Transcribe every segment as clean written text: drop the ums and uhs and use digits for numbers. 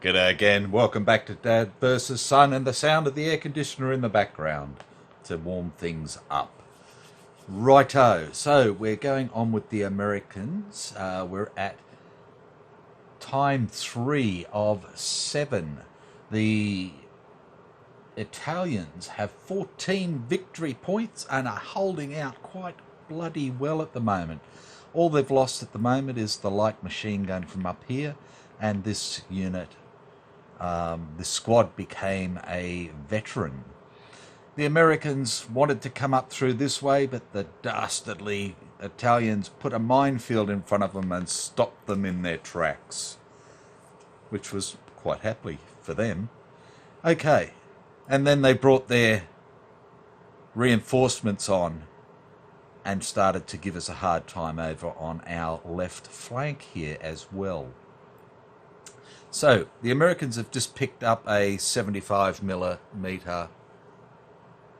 G'day again. Welcome back to Dad versus Son and the sound of the air conditioner in the background to warm things up. Righto. So we're going on with the Americans. We're at time 3 of 7. The Italians have 14 victory points and are holding out quite bloody well at the moment. All they've lost at the moment is the light machine gun from up here, and this unit. The squad became a veteran. The Americans wanted to come up through this way, but the dastardly Italians put a minefield in front of them and stopped them in their tracks, which was quite happily for them. Okay, and then they brought their reinforcements on and started to give us a hard time over on our left flank here as well. So, the Americans have just picked up a 75 millimeter,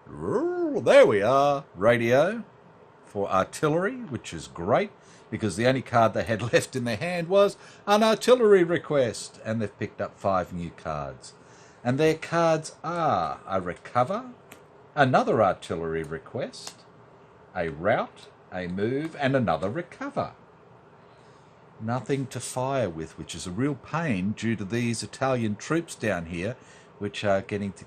there we are, radio for artillery, which is great, because the only card they had left in their hand was an artillery request, and they've picked up 5 new cards. And their cards are a recover, another artillery request, a rout, a move, and another recover. Nothing to fire with, which is a real pain due to these Italian troops down here, which are getting to,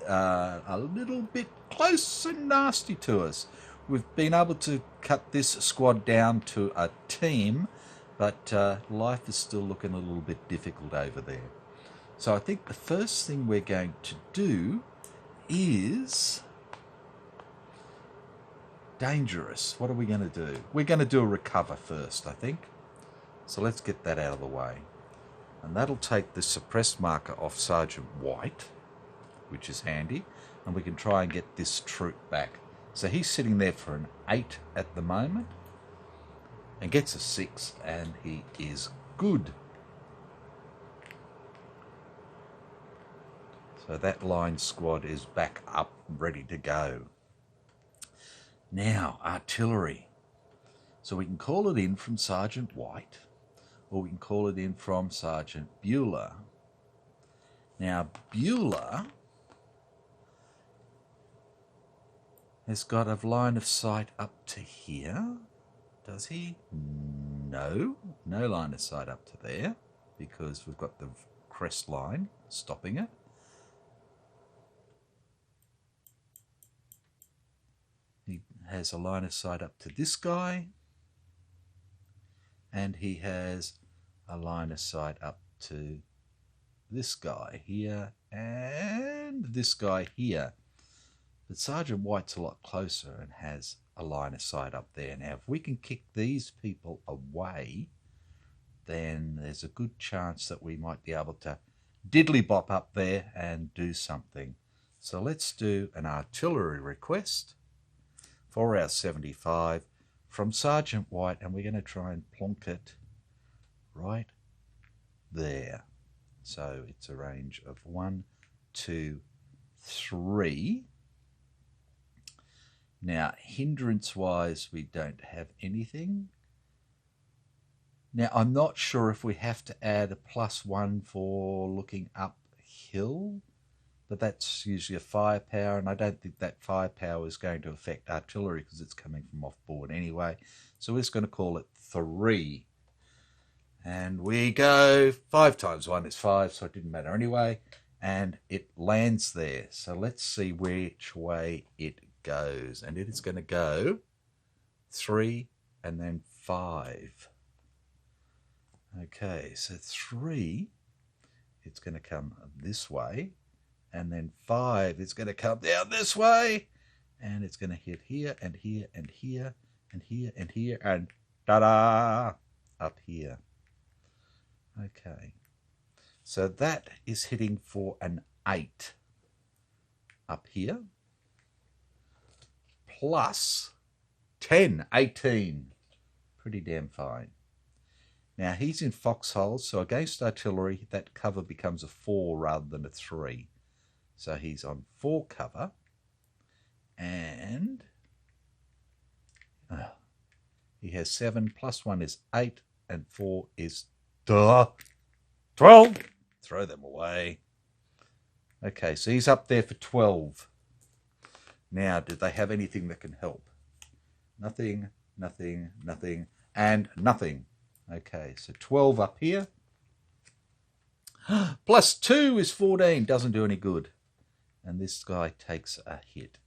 a little bit close and nasty to us. We've been able to cut this squad down to a team, but life is still looking a little bit difficult over there. So I think the first thing we're going to do is dangerous. What are we going to do? We're going to do a recover first, I think. So let's get that out of the way. And that'll take the suppressed marker off Sergeant White, which is handy. And we can try and get this troop back. So he's sitting there for an 8 at the moment. And gets a 6, and he is good. So that line squad is back up, ready to go. Now, artillery. So we can call it in from Sergeant White, or we can call it in from Sergeant Bueller. Now, Bueller has got a line of sight up to here. Does he? No. No line of sight up to there, because we've got the crest line stopping it. He has a line of sight up to this guy, and he has a line of sight up to this guy here and this guy here. But Sergeant White's a lot closer and has a line of sight up there. Now, if we can kick these people away, then there's a good chance that we might be able to diddly bop up there and do something. So let's do an artillery request for our 75 from Sergeant White, and we're going to try and plonk it right there. So it's a range of 1, 2, 3. Now, hindrance-wise, we don't have anything. Now, I'm not sure if we have to add a +1 for looking uphill, but that's usually a firepower, and I don't think that firepower is going to affect artillery because it's coming from off board anyway. So we're just going to call it 3. And we go 5 times 1 is 5, so it didn't matter anyway. And it lands there. So let's see which way it goes. And it is going to go 3 and then 5. Okay, so 3, it's going to come this way. And then 5, it's going to come down this way. And it's going to hit here and here and here and here and here and ta-da, up here. Okay, so that is hitting for an 8 up here, plus 10, 18. Pretty damn fine. Now he's in foxholes, so against artillery, that cover becomes a 4 rather than a 3. So he's on 4 cover, and he has 7, +1 is 8, and 4 is 12. Throw them away. Okay, so he's up there for 12. Now, do they have anything that can help? Nothing, nothing, nothing, and nothing. Okay, so 12 up here. Plus 2 is 14. Doesn't do any good. And this guy takes a hit.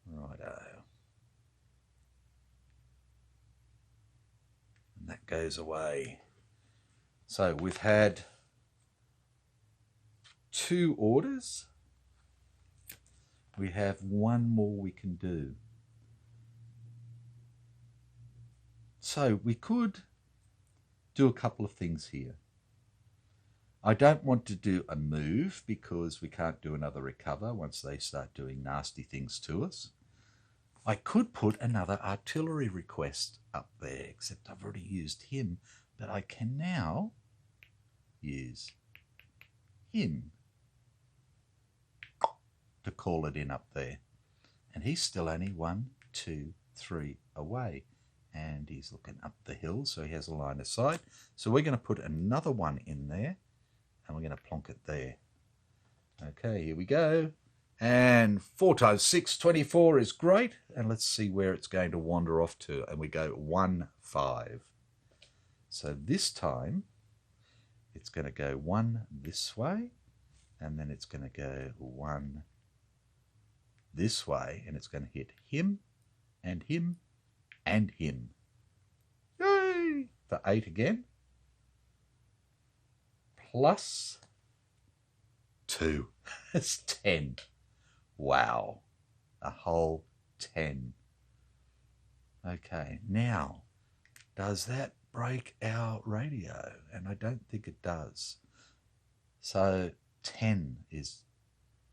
Righto. And that goes away. So we've had 2 orders. We have 1 more we can do. So we could do a couple of things here. I don't want to do a move because we can't do another recover once they start doing nasty things to us. I could put another artillery request up there, except I've already used him, but I can now use him to call it in up there. And he's still only 1, 2, 3 away. And he's looking up the hill, so he has a line of sight. So we're going to put another one in there, and we're going to plonk it there. Okay, here we go. And 4 times 6, 24 is great. And let's see where it's going to wander off to. And we go 1, 5. So this time, it's going to go 1 this way, and then it's going to go 1 this way, and it's going to hit him, and him, and him. Yay! For 8 again. Plus 2. It's 10. Wow. A whole 10. Okay, now, does that break our radio? And I don't think it does. So 10 is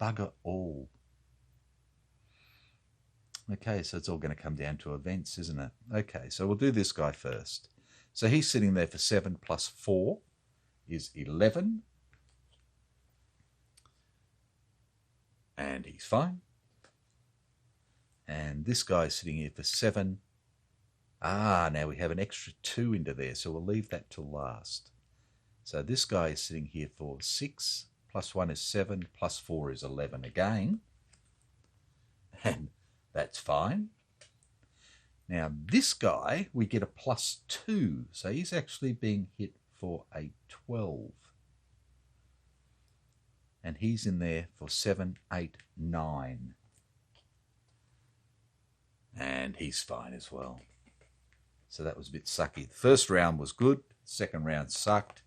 bugger all. Okay, so it's all going to come down to events, isn't it? Okay, so we'll do this guy first. So he's sitting there for 7 plus 4 is 11. And he's fine. And this guy's sitting here for 7. Now we have an extra 2 into there, so we'll leave that till last. So this guy is sitting here for 6. Plus 1 is 7. Plus 4 is 11 again. And that's fine. Now this guy, we get a plus 2. So he's actually being hit for a 12. And he's in there for 7, 8, 9. And he's fine as well. So that was a bit sucky. The first round was good. Second round sucked.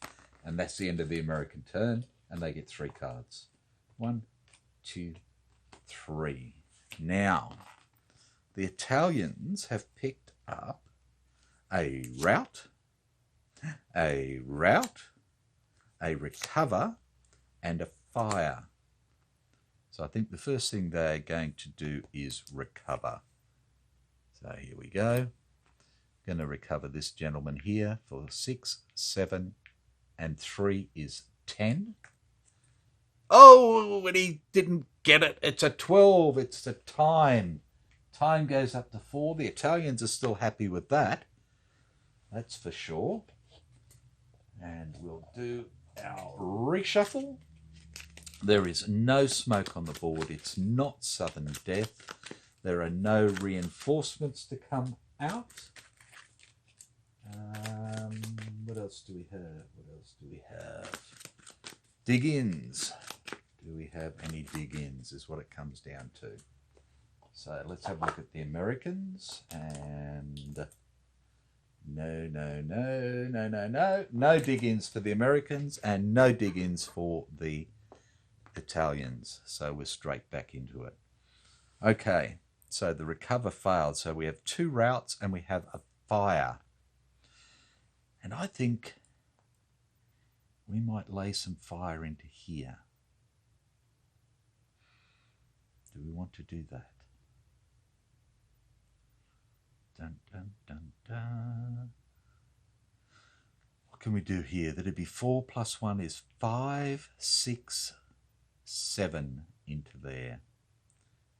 And that's the end of the American turn. And they get 3 cards. 1, 2, 3. Now, the Italians have picked up a rout, a recover, and a fire. So I think the first thing they're going to do is recover. So here we go. Going to recover this gentleman here for 6, 7, and 3 is 10. Oh, and he didn't get it. It's a 12. It's a time. Time goes up to 4. The Italians are still happy with that. That's for sure. And we'll do our reshuffle. There is no smoke on the board. It's not sudden death. There are no reinforcements to come out. What else do we have? What else do we have? Dig-ins. Do we have any dig-ins is what it comes down to. So let's have a look at the Americans. And no dig-ins for the Americans and no dig-ins for the Italians. So we're straight back into it. Okay, so the recover failed. So we have 2 routes and we have a fire. And I think we might lay some fire into here. Do we want to do that? Dun, dun, dun, dun. What can we do here? That'd be 4 plus 1 is 5, 6, 7 into there.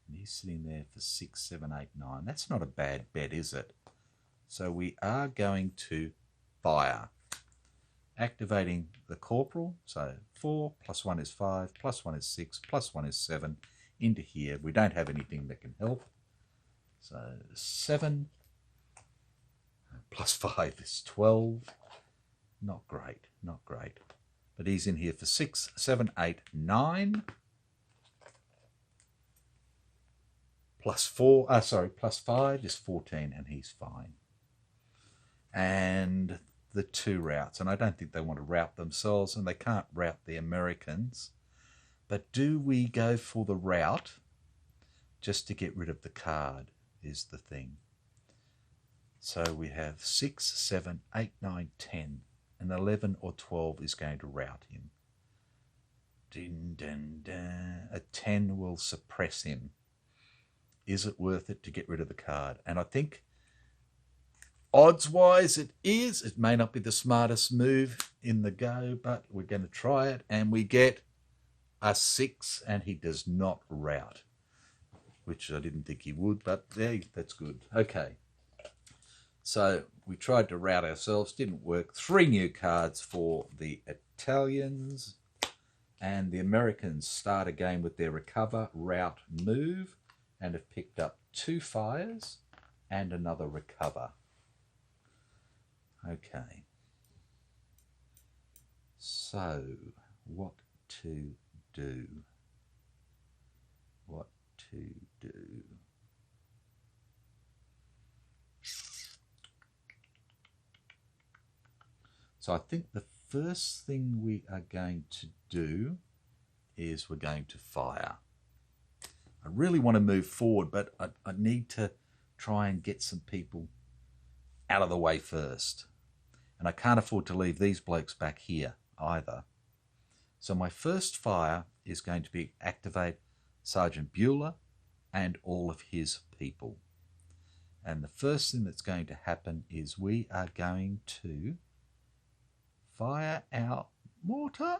And he's sitting there for 6, 7, 8, 9. That's not a bad bet, is it? So we are going to fire. activating the corporal. So 4 plus 1 is 5, plus 1 is 6, plus 1 is 7 into here. We don't have anything that can help. So 7 plus 5 is 12. Not great, not great. But he's in here for 6, 7, 8, 9. Plus 5 is 14, and he's fine. And the 2 routes, and I don't think they want to route themselves, and they can't route the Americans. But do we go for the route just to get rid of the card is the thing. So we have 6, 7, 8, 9, 10, and 11 or 12 is going to route him. Din, din, din. A 10 will suppress him. Is it worth it to get rid of the card? And I think odds-wise it is. It may not be the smartest move in the go, but we're going to try it. And we get a 6, and he does not route, which I didn't think he would, but yeah, that's good. Okay. So we tried to route ourselves, didn't work. 3 new cards for the Italians. And the Americans start again with their recover, route, move, and have picked up 2 fires and another recover. Okay. So, what to do? What to do? So I think the first thing we are going to do is we're going to fire. I really want to move forward, but I need to try and get some people out of the way first. And I can't afford to leave these blokes back here either. So my first fire is going to be activate Sergeant Bueller and all of his people. And the first thing that's going to happen is we are going to fire our mortar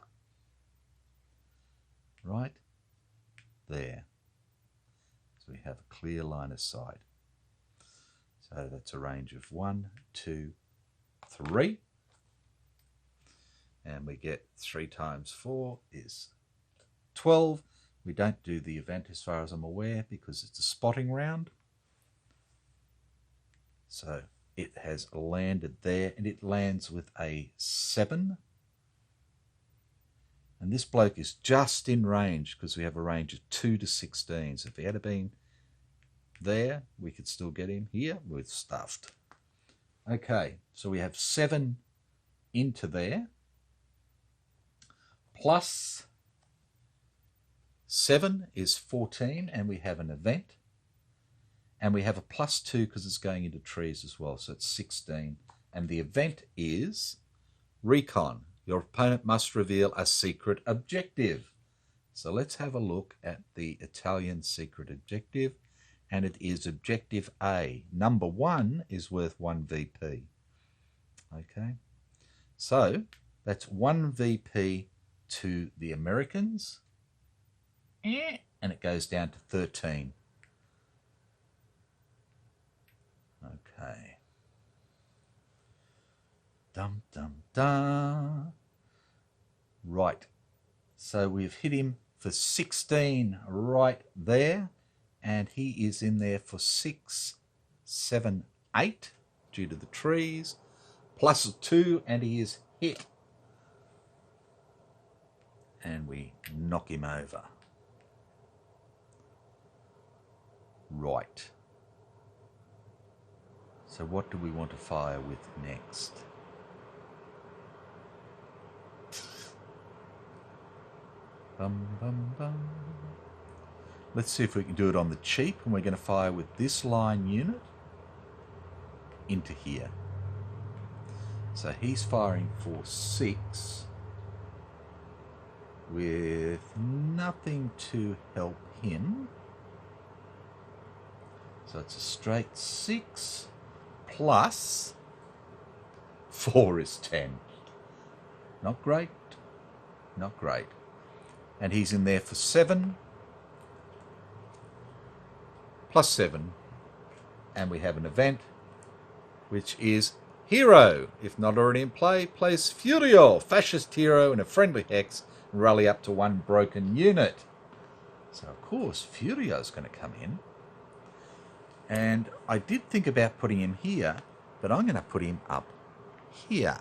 right there. So we have a clear line of sight. So that's a range of 1, 2, 3. And we get 3 times 4 is 12. We don't do the event as far as I'm aware because it's a spotting round. So it has landed there, and it lands with a 7. And this bloke is just in range because we have a range of 2 to 16. So if he had been there, we could still get him. Here, we're stuffed. Okay, so we have 7 into there. Plus 7 is 14, and we have an event. And we have a plus 2 because it's going into trees as well, so it's 16. And the event is Recon. Your opponent must reveal a secret objective. So let's have a look at the Italian secret objective. And it is Objective A. Number 1 is worth 1 VP. Okay. So that's 1 VP to the Americans. And it goes down to 13. Okay. Dum, dum, dum. Right. So we've hit him for 16 right there. And he is in there for 6, 7, 8 due to the trees. Plus a 2, and he is hit. And we knock him over. Right. So what do we want to fire with next? Bum, bum, bum. Let's see if we can do it on the cheap, and we're going to fire with this line unit into here. So he's firing for 6 with nothing to help him. So it's a straight 6 plus 4 is 10. Not great, not great. And he's in there for 7 plus 7, and we have an event which is Hero, if not already in play, plays Furio, fascist hero in a friendly hex, and rally up to 1 broken unit. So of course Furio's going to come in. And I did think about putting him here, but I'm going to put him up here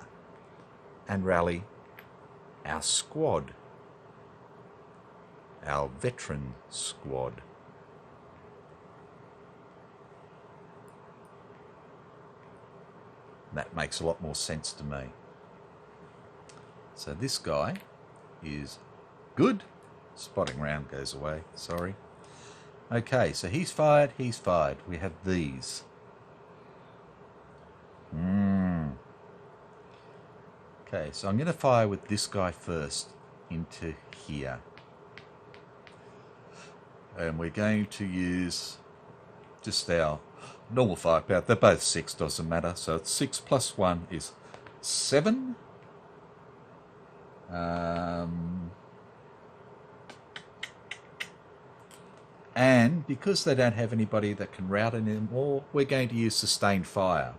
and rally our squad, our veteran squad. That makes a lot more sense to me. So this guy is good. Spotting round goes away, sorry. Okay, so he's fired, he's fired. We have these. Okay, so I'm going to fire with this guy first into here. And we're going to use just our normal firepower. They're both 6, doesn't matter. So it's 6 plus 1 is 7. And because they don't have anybody that can rout anymore, we're going to use sustained fire.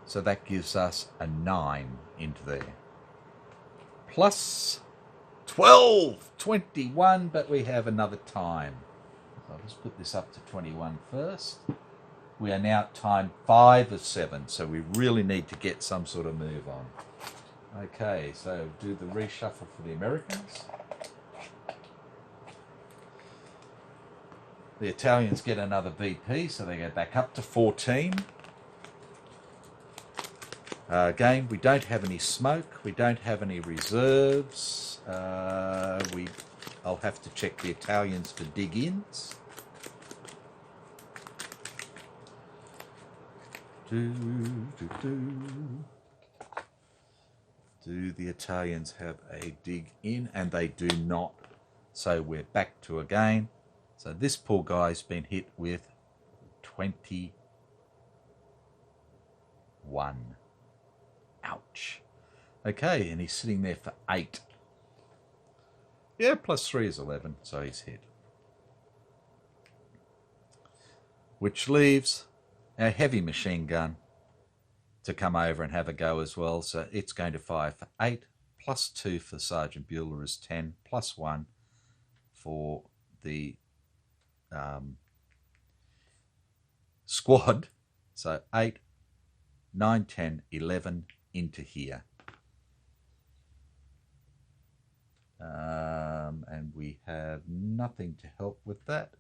So that gives us a 9 into there. Plus 12, 21, but we have another time. So I'll just put this up to 21 first. We are now at time 5 of 7, so we really need to get some sort of move on. Okay, so do the reshuffle for the Americans. The Italians get another BP, so they go back up to 14. Again, we don't have any smoke. We don't have any reserves. I'll have to check the Italians for dig-ins. Do the Italians have a dig-in? And they do not. So we're back to again. So this poor guy's been hit with 21. Ouch. Okay, and he's sitting there for 8. Yeah, plus 3 is 11, so he's hit. Which leaves our heavy machine gun to come over and have a go as well. So it's going to fire for 8, plus 2 for Sergeant Bueller is 10, plus 1 for the squad. So 8, 9, 10, 11 into here. And we have nothing to help with that.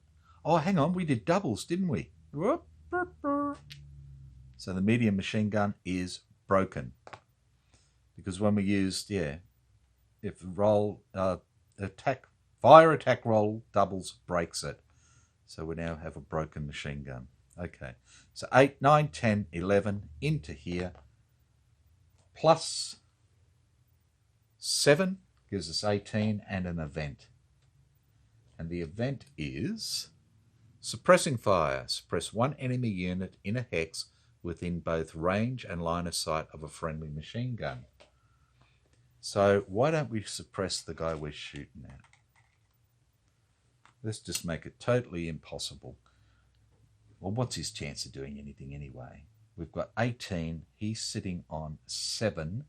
Oh, hang on, we did doubles, didn't we? So the medium machine gun is broken. Because when we used, if roll, fire attack roll doubles breaks it. So we now have a broken machine gun. Okay, so 8, 9, 10, 11 into here. Plus 7 gives us 18 and an event. And the event is suppressing fire. Suppress 1 enemy unit in a hex within both range and line of sight of a friendly machine gun. So why don't we suppress the guy we're shooting at? Let's just make it totally impossible. Well, what's his chance of doing anything anyway? We've got 18. He's sitting on 7.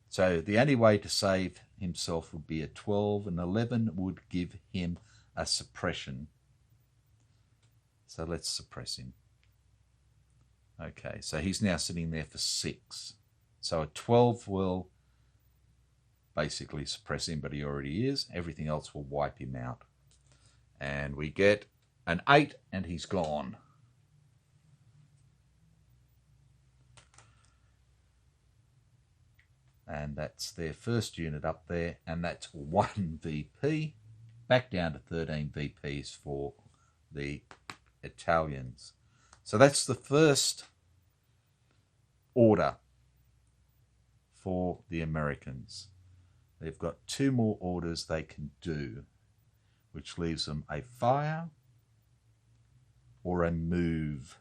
So the only way to save himself would be a 12. And 11 would give him a suppression. So let's suppress him. Okay, so he's now sitting there for 6. So a 12 will basically suppress him, but he already is. Everything else will wipe him out. And we get an 8, and he's gone. And that's their first unit up there, and that's 1 VP. Back down to 13 VPs for the Italians. So that's the first order for the Americans. They've got 2 more orders they can do, which leaves them a fire or a move.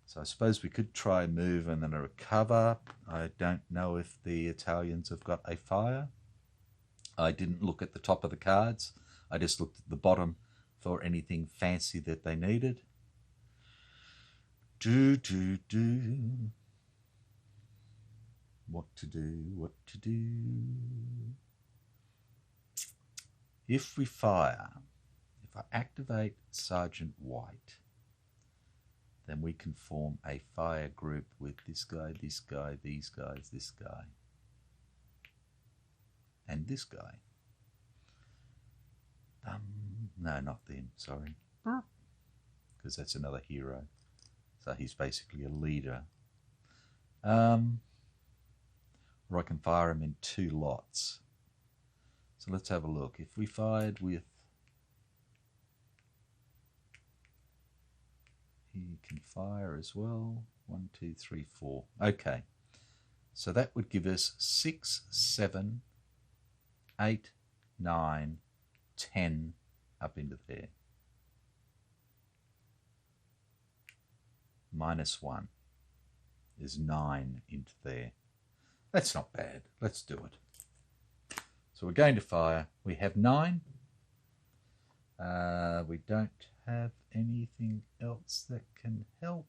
So I suppose we could try a move and then a recover. I don't know if the Italians have got a fire. I didn't look at the top of the cards. I just looked at the bottom for anything fancy that they needed. What to do. If we fire, if I activate Sergeant White, then we can form a fire group with this guy, these guys, this guy, and this guy. No, not them, sorry. Because that's another hero. So he's basically a leader. Or I can fire him in 2 lots. So let's have a look. If we fired with... He can fire as well. 1, 2, 3, 4. Okay. So that would give us 6, 7, 8, 9, 10 up into there. -1 is 9 into there. That's not bad. Let's do it. So we're going to fire. We have 9. We don't have anything else that can help.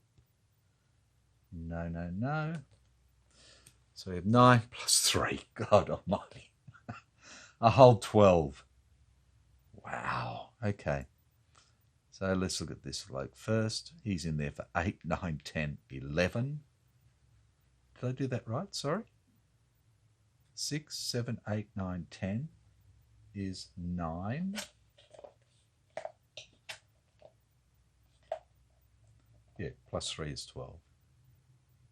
No. So we have 9 plus 3. God almighty. A whole 12. Wow. Okay. So let's look at this bloke first. He's in there for 8, 9, 10, 11. Did I do that right? Sorry. 6, 7, 8, 9, 10 is 9. Yeah, plus 3 is 12.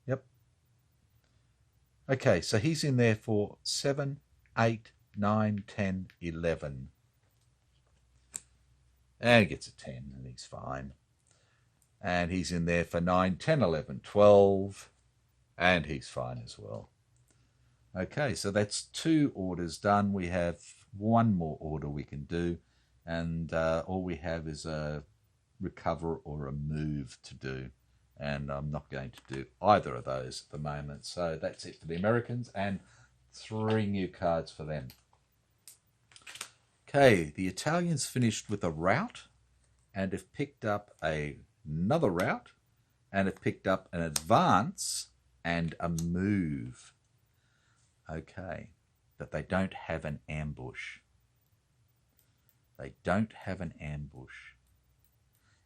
Yep. Okay, so he's in there for 7, 8, 9, 10, 11. And he gets a 10, and he's fine. And he's in there for 9, 10, 11, 12. And he's fine as well. Okay, so that's 2 orders done. We have 1 more order we can do. And all we have is a recover or a move to do. And I'm not going to do either of those at the moment. So that's it for the Americans. And 3 new cards for them. Okay, the Italians finished with a rout and have picked up another rout and have picked up an advance and a move. Okay, but they don't have an ambush. They don't have an ambush.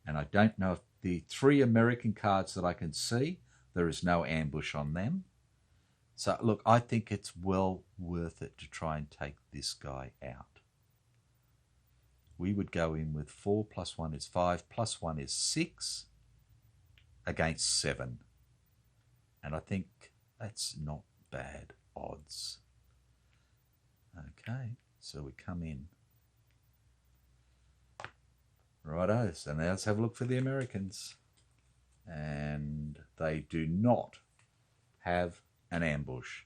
And I don't know if the 3 American cards that I can see, there is no ambush on them. So look, I think it's well worth it to try and take this guy out. We would go in with 4 plus 1 is 5 plus 1 is 6 against 7. And I think that's not bad odds. Okay, so we come in. Righto, so now let's have a look for the Americans. And they do not have an ambush.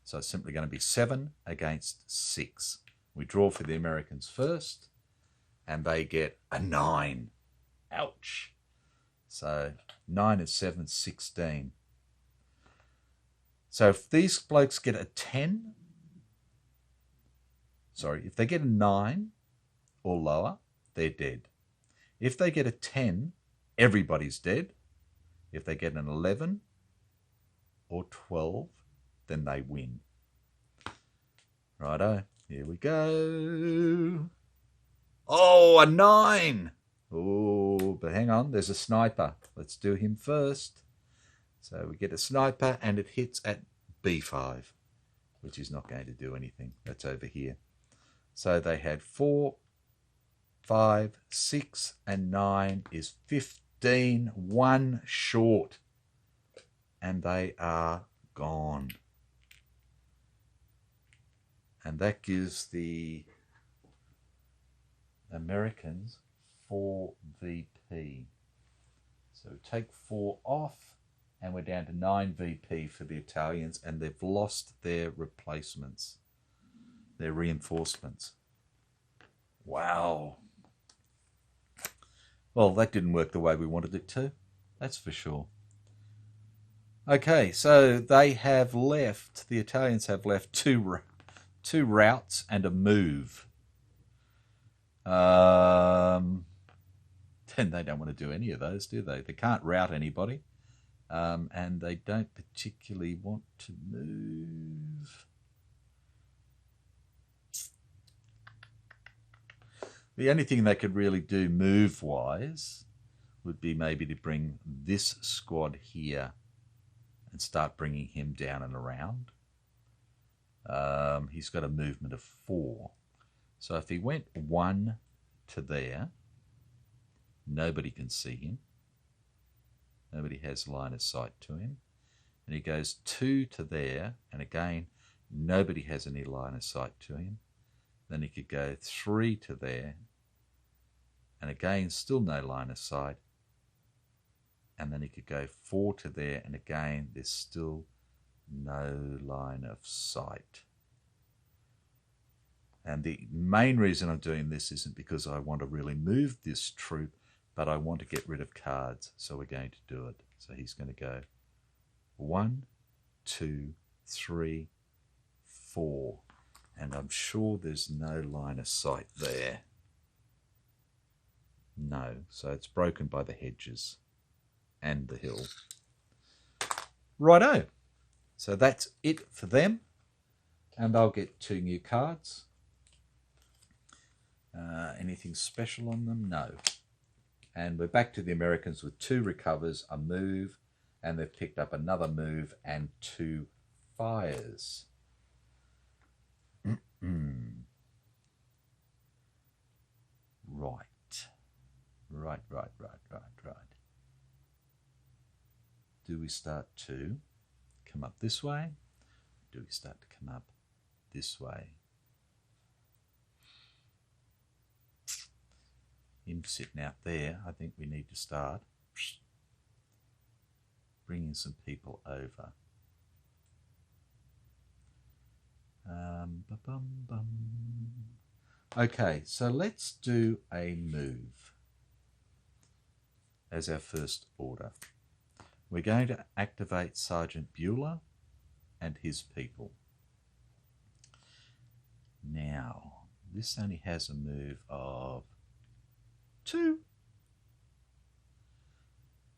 So it's simply going to be 7 against 6. We draw for the Americans first. And they get a 9. Ouch. So 9 and 7, 16. So if these blokes get a 10, if they get a 9 or lower, they're dead. If they get a 10, everybody's dead. If they get an 11 or 12, then they win. Righto, here we go. Oh, a 9. Oh, but hang on, there's a sniper. Let's do him first. So we get a sniper and it hits at B5, which is not going to do anything. That's over here. So they had 4, 5, 6, and 9 is 15, 1 short. And they are gone. And that gives the Americans 4 VP. So take 4 off and we're down to 9 VP for the Italians, and they've lost their replacements, their reinforcements. Wow. Well, that didn't work the way we wanted it to, that's for sure. Okay, so they have left, the Italians have left two routes and a move. Then they don't want to do any of those, do they? They can't rout anybody. and they don't particularly want to move. The only thing they could really do move-wise would be maybe to bring this squad here and start bringing him down and around. He's got a movement of 4. So if he went 1 to there, nobody can see him. Nobody has line of sight to him. And he goes 2 to there, and again, nobody has any line of sight to him. Then he could go 3 to there, and again, still no line of sight. And then he could go 4 to there, and again, there's still no line of sight. And the main reason I'm doing this isn't because I want to really move this troop, but I want to get rid of cards, so we're going to do it. So he's going to go 1, 2, 3, 4. And I'm sure there's no line of sight there. No, so it's broken by the hedges and the hill. Righto. So that's it for them. And I'll get 2 new cards. Anything special on them? No. And we're back to the Americans with 2 recovers, a move, and they've picked up another move and 2 fires. Right. Do we start to come up this way? Do we start to come up this way? Him sitting out there, I think we need to start bringing some people over. Okay, so let's do a move as our first order. We're going to activate Sergeant Bueller and his people. Now, this only has a move of 2.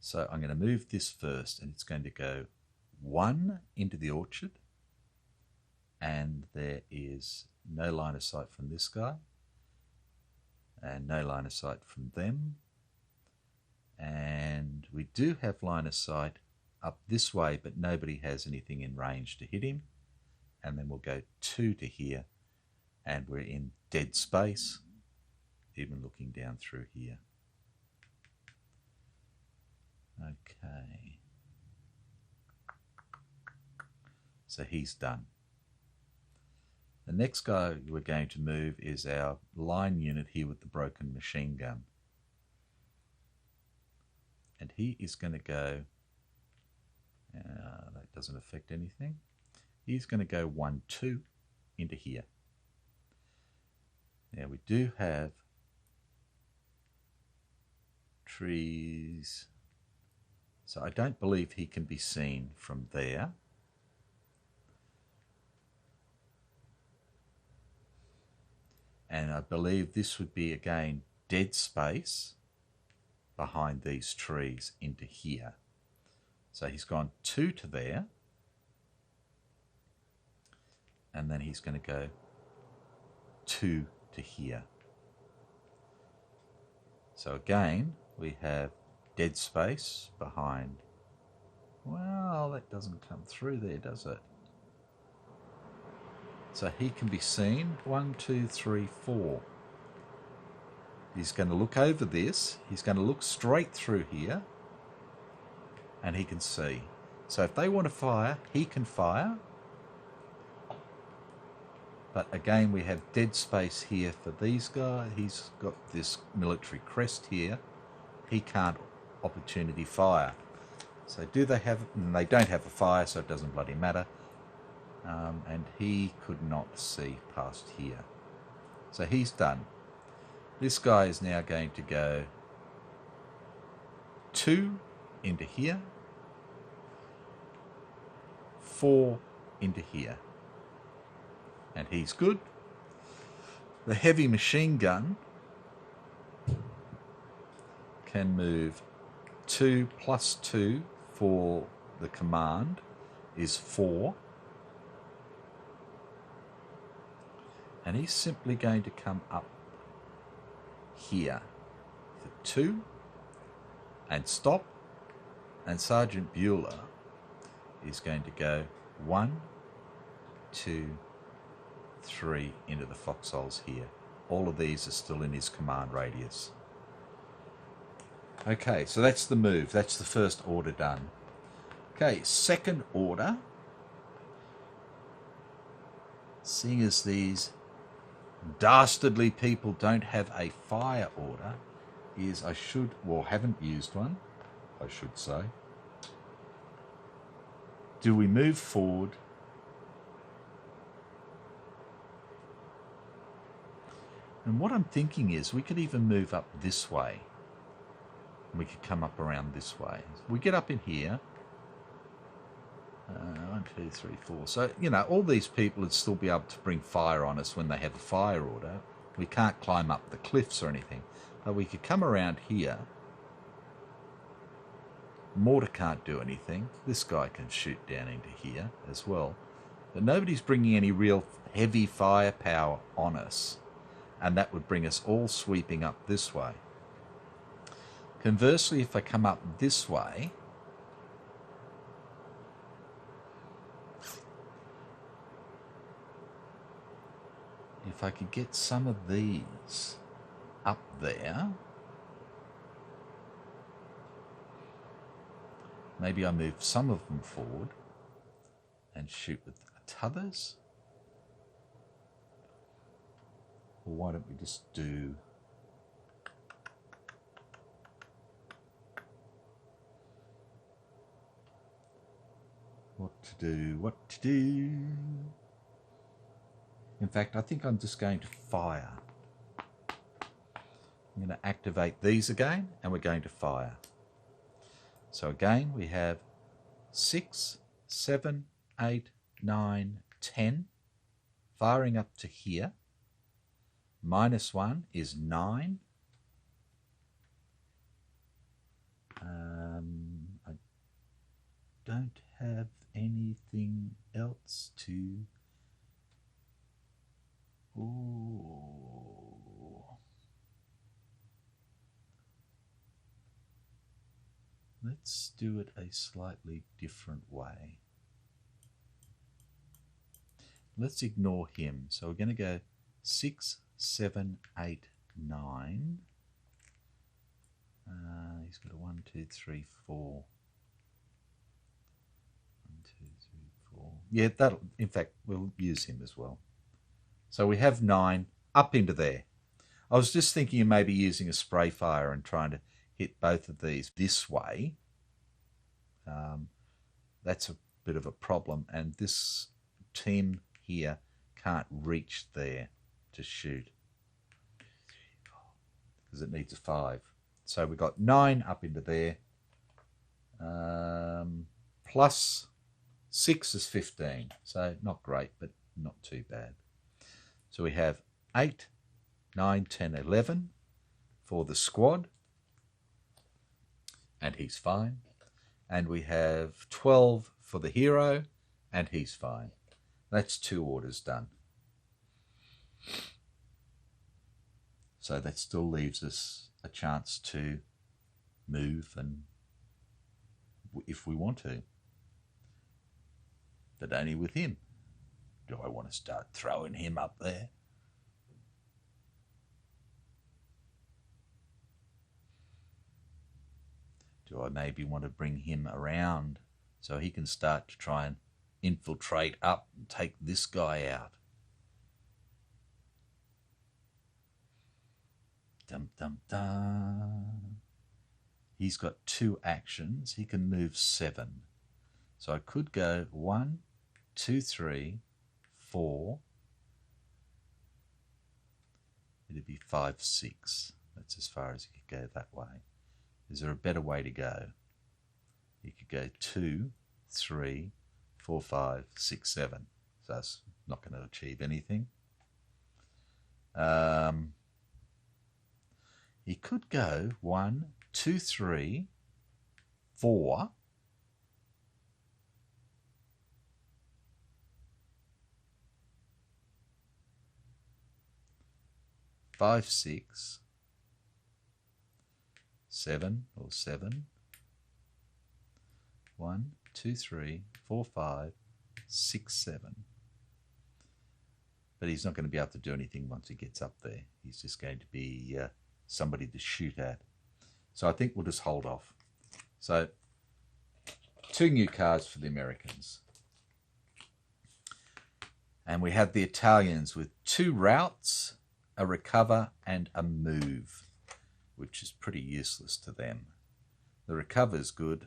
So I'm going to move this first, and it's going to go 1 into the orchard, and there is no line of sight from this guy, and no line of sight from them. And we do have line of sight up this way, but nobody has anything in range to hit him. And then we'll go 2 to here, and we're in dead space, even looking down through here. Okay. So he's done. The next guy we're going to move is our line unit here with the broken machine gun. And he is going to go, that doesn't affect anything. He's going to go 1, 2 into here. Now we do have trees, so I don't believe he can be seen from there. And I believe this would be again dead space behind these trees into here. So he's gone 2 to there, and then he's going to go 2 to here. So again, we have dead space behind. Well, that doesn't come through there, does it? So he can be seen 1, 2, 3, 4. He's going to look over this. He's going to look straight through here, and he can see. So if they want to fire, he can fire. But again, we have dead space here for these guys. He's got this military crest here. He can't opportunity fire. So do they have, and they don't have a fire, so it doesn't bloody matter. And he could not see past here. So he's done. This guy is now going to go 2 into here, 4 into here. And he's good. The heavy machine gun can move 2 + 2, for the command is 4. And he's simply going to come up here for 2 and stop. And Sergeant Bueller is going to go 1, 2, 3 into the foxholes here. All of these are still in his command radius. Okay, so that's the move. That's the first order done. Okay, second order. Seeing as these dastardly people don't have a fire order, is I should, well, haven't used one, I should say. Do we move forward? And what I'm thinking is we could even move up this way. We could come up around this way. We get up in here. 1, 2, 3, 4. So, you know, all these people would still be able to bring fire on us when they have a fire order. We can't climb up the cliffs or anything. But we could come around here. Mortar can't do anything. This guy can shoot down into here as well. But nobody's bringing any real heavy firepower on us. And that would bring us all sweeping up this way. Conversely, if I come up this way, if I could get some of these up there, maybe I move some of them forward and shoot with t'others. Or why don't we just do what to do. In fact, I think I'm just going to fire. I'm going to activate these again, and we're going to fire. So again, we have 6, 7, 8, 9, 10, firing up to here. -1 is 9. I don't have anything else to... Ooh. Let's do it a slightly different way. Let's ignore him. So we're going to go 6, 7, 8, 9. He's got a 1, 2, 3, 4. 1, 2, 3, 4. Yeah, that'll, in fact, we'll use him as well. So we have 9 up into there. I was just thinking of maybe using a spray fire and trying to hit both of these this way. That's a bit of a problem, and this team here can't reach there to shoot because it needs a 5. So we've got 9 up into there. Plus 6 is 15. So not great, but not too bad. So we have 8, 9, 10, 11 for the squad. And he's fine. And we have 12 for the hero. And he's fine. That's 2 orders done. So that still leaves us a chance to move, and if we want to, but only with him. Do I want to start throwing him up there? Do I maybe want to bring him around so he can start to try and infiltrate up and take this guy out? Dum, dum, dum. He's got 2 actions. He can move 7. So I could go 1, 2, 3, 4. It'd be 5, 6. That's as far as you could go that way. Is there a better way to go? You could go 2, 3, 4, 5, 6, 7. So that's not going to achieve anything. He could go 1, 2, 3, 4. 5, 6, 7 or 7. 1, 2, 3, 4, 5, 6, 7. But he's not going to be able to do anything once he gets up there. He's just going to be somebody to shoot at. So I think we'll just hold off. So 2 new cards for the Americans. And we have the Italians with 2 routes, a recover and a move, which is pretty useless to them. The recover is good.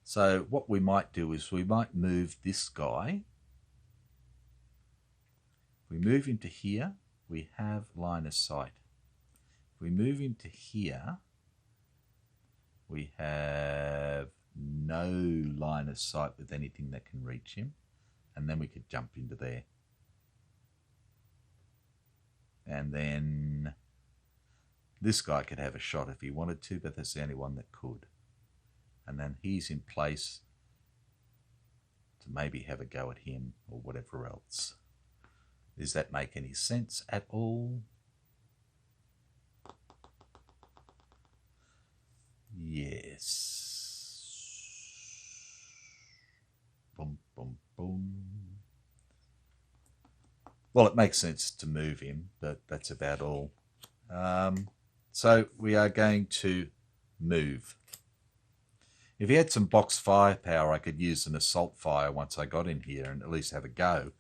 So what we might do is we might move this guy. If we move him to here, we have line of sight. If we move him to here, we have no line of sight with anything that can reach him. And then we could jump into there. And then this guy could have a shot if he wanted to, but that's the only one that could. And then he's in place to maybe have a go at him or whatever else. Does that make any sense at all? Yes. Boom, boom, boom. Well, it makes sense to move him, but that's about all. So we are going to move. If he had some box firepower, I could use an assault fire once I got in here and at least have a go.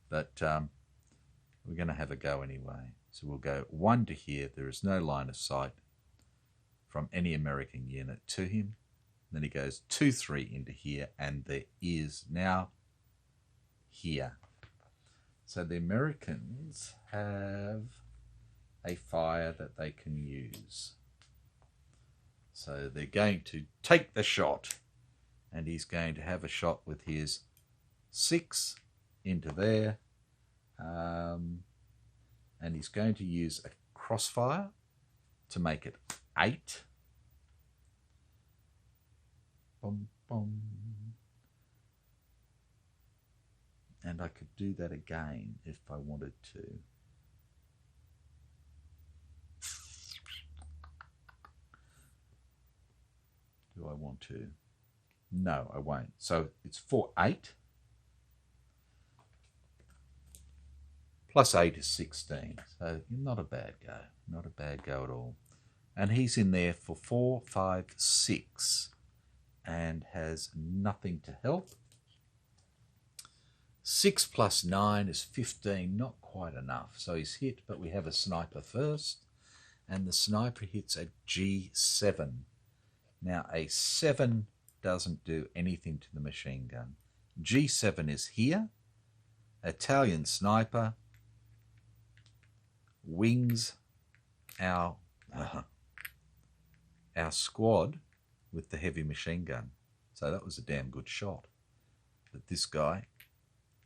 But we're going to have a go anyway. So we'll go 1 to here. There is no line of sight from any American unit to him. Then he goes 2, 3 into here, and there is now here. So the Americans have a fire that they can use. So they're going to take the shot, and he's going to have a shot with his 6 into there, and he's going to use a crossfire to make it 8. Boom, boom. And I could do that again if I wanted to. Do I want to? No, I won't. So it's 4, 8. Plus 8 is 16. So not a bad go. Not a bad go at all. And he's in there for 4, 5, 6. And has nothing to help. 6 plus 9 is 15, not quite enough. So he's hit, but we have a sniper first. And the sniper hits a G7. Now a 7 doesn't do anything to the machine gun. G7 is here. Italian sniper wings our squad with the heavy machine gun. So that was a damn good shot. But this guy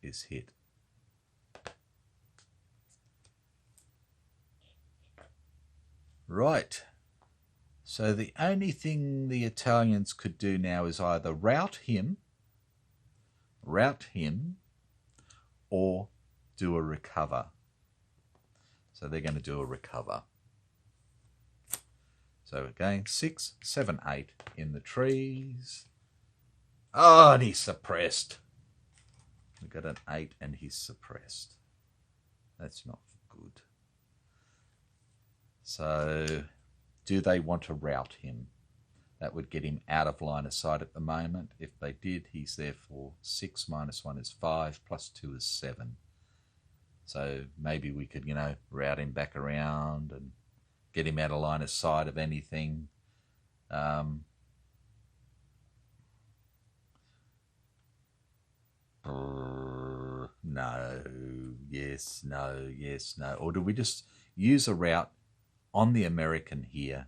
is hit. Right. So the only thing the Italians could do now is either rout him, or do a recover. So they're going to do a recover. So again, 6, 7, 8 in the trees. Oh, and he's suppressed. We've got an 8 and he's suppressed. That's not good. So do they want to rout him? That would get him out of line of sight at the moment. If they did, he's there for 6 minus 1 is 5, plus 2 is 7. So maybe we could, route him back around and get him out of line of sight of anything. No, yes, no, yes, no. Or do we just use a route on the American here,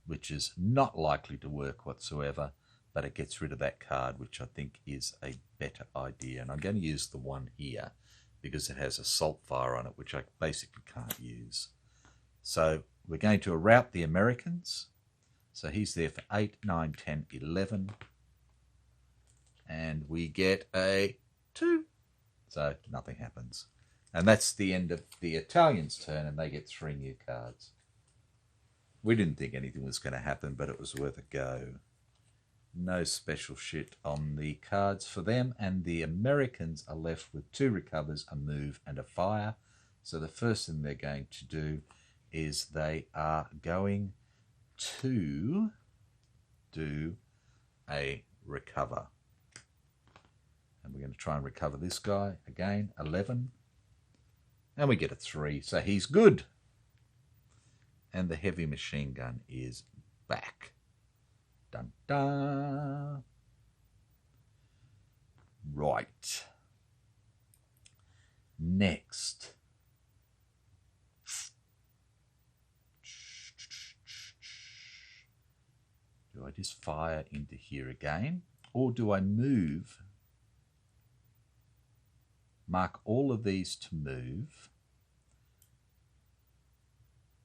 which is not likely to work whatsoever, but it gets rid of that card, which I think is a better idea. And I'm going to use the one here because it has assault fire on it, which I basically can't use. So we're going to rout the Americans. So he's there for 8, 9, 10, 11. And we get a 2. So nothing happens. And that's the end of the Italians' turn, and they get 3 new cards. We didn't think anything was going to happen, but it was worth a go. No special shit on the cards for them, and the Americans are left with 2 recovers, a move, and a fire. So the first thing they're going to do is they are going to do a recover. And we're going to try and recover this guy again, 11. And we get a 3, so he's good. And the heavy machine gun is back. Dun dun. Right. Next. Do I just fire into here again? Or do I move? Mark all of these to move.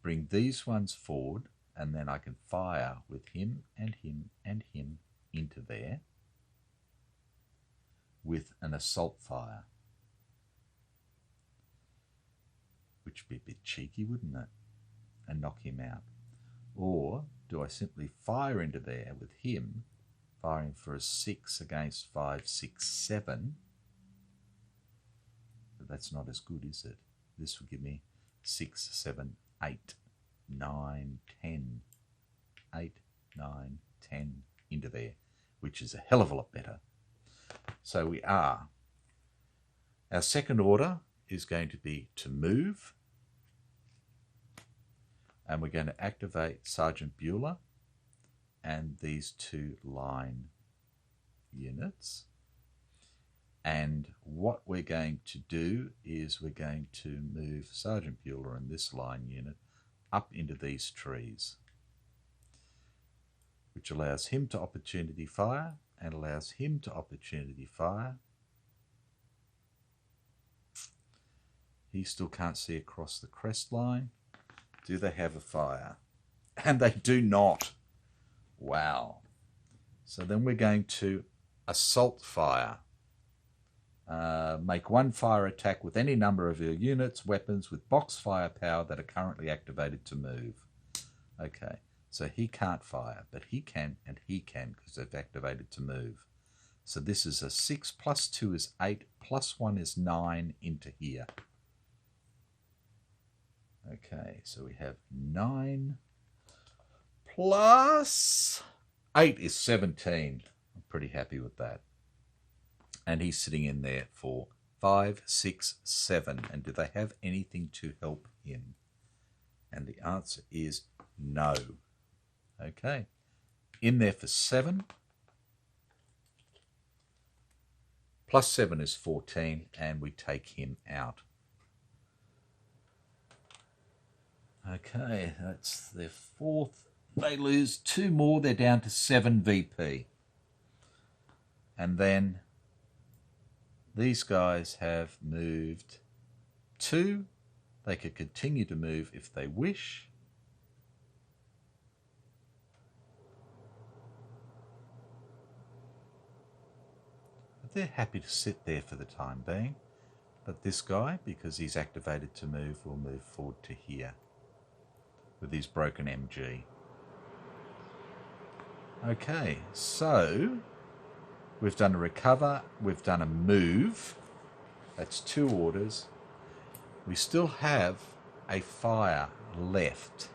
Bring these ones forward, and then I can fire with him and him and him into there with an assault fire. Which would be a bit cheeky, wouldn't it? And knock him out. Or do I simply fire into there with him, firing for a 6 against 5, 6, 7? But that's not as good, is it? This will give me 6, 7, 8, 9, 10. 8, 9, 10 into there, which is a hell of a lot better. So we are. Our second order is going to be to move. And we're going to activate Sergeant Bueller and these 2 line units. And what we're going to do is we're going to move Sergeant Bueller and this line unit up into these trees, which allows him to opportunity fire and allows him to opportunity fire. He still can't see across the crest line. Do they have a fire? And they do not. Wow. So then we're going to assault fire. Make 1 fire attack with any number of your units, weapons with box firepower that are currently activated to move. Okay, so he can't fire, but he can and he can because they've activated to move. So this is a 6 plus 2 is 8 plus 1 is 9 into here. Okay, so we have 9 plus 8 is 17. I'm pretty happy with that. And he's sitting in there for 5, 6, 7. And do they have anything to help him? And the answer is no. Okay, in there for 7. Plus 7 is 14, and we take him out. Okay, that's their 4th. They lose 2 more. They're down to 7 VP. And then these guys have moved 2. They could continue to move if they wish. But they're happy to sit there for the time being. But this guy, because he's activated to move, will move forward to here with his broken MG. Okay, so we've done a recover, we've done a move. That's 2 orders. We still have a fire left.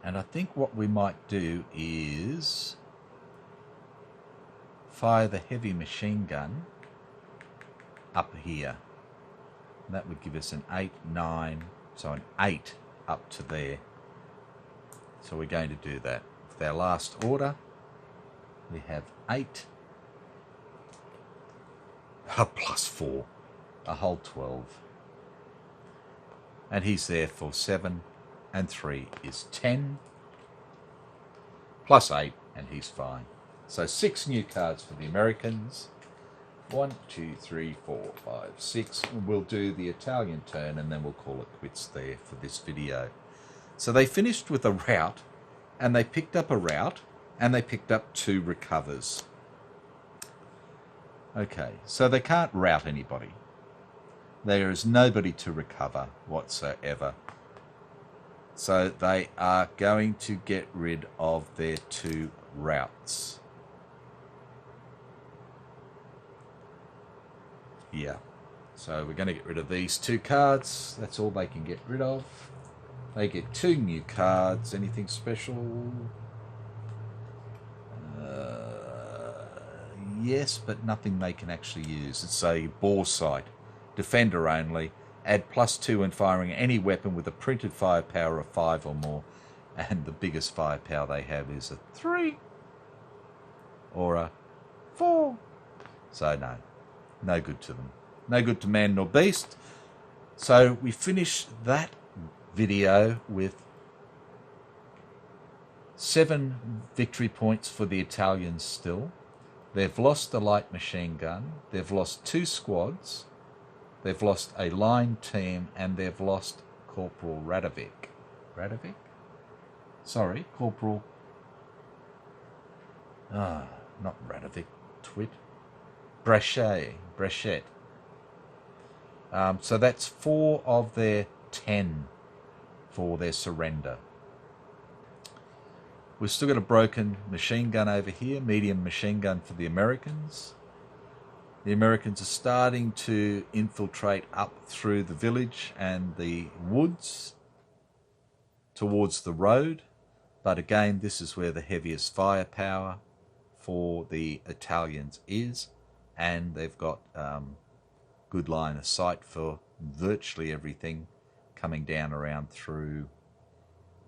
And I think what we might do is fire the heavy machine gun up here. And that would give us an 8, 9, so an 8 up to there. So we're going to do that. With our last order, we have 8 plus 4, a whole 12. And he's there for 7, and 3 is 10, plus 8, and he's fine. So 6 new cards for the Americans. 1, 2, 3, 4, 5, 6. We'll do the Italian turn and then we'll call it quits there for this video. So they finished with a rout, and they picked up a rout, and they picked up 2 recovers. Okay, so they can't rout anybody. There is nobody to recover whatsoever. So they are going to get rid of their 2 routes. Yeah. So we're going to get rid of these 2 cards. That's all they can get rid of. They get 2 new cards. Anything special? Yes, but nothing they can actually use. It's a bore sight. Defender only. Add +2 when firing any weapon with a printed firepower of 5 or more. And the biggest firepower they have is a 3 or a 4. So no. No good to them. No good to man nor beast. So we finish that video with 7 victory points for the Italians still. They've lost the light machine gun. They've lost 2 squads. They've lost a line team, and they've lost Corporal Radovic. Radovic? Sorry, Corporal... not Radovic. Twit. Brachet. So that's 4 of their 10 for their surrender. We've still got a broken machine gun over here, medium machine gun for the Americans. The Americans are starting to infiltrate up through the village and the woods towards the road. But again, this is where the heaviest firepower for the Italians is. And they've got good line of sight for virtually everything coming down around through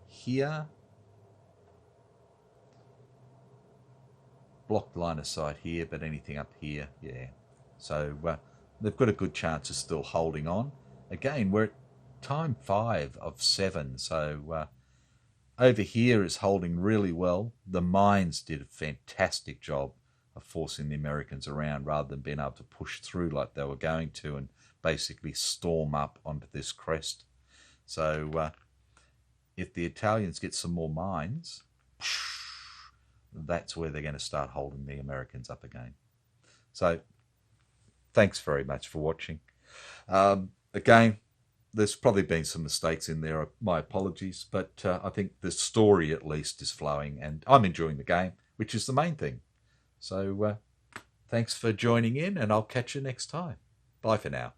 here. Blocked line of sight here, but anything up here, yeah. So they've got a good chance of still holding on. Again, we're at time 5 of 7, so over here is holding really well. The mines did a fantastic job of forcing the Americans around rather than being able to push through like they were going to and basically storm up onto this crest. So if the Italians get some more mines, that's where they're going to start holding the Americans up again. So thanks very much for watching. Again, there's probably been some mistakes in there. My apologies, but I think the story at least is flowing and I'm enjoying the game, which is the main thing. So thanks for joining in, and I'll catch you next time. Bye for now.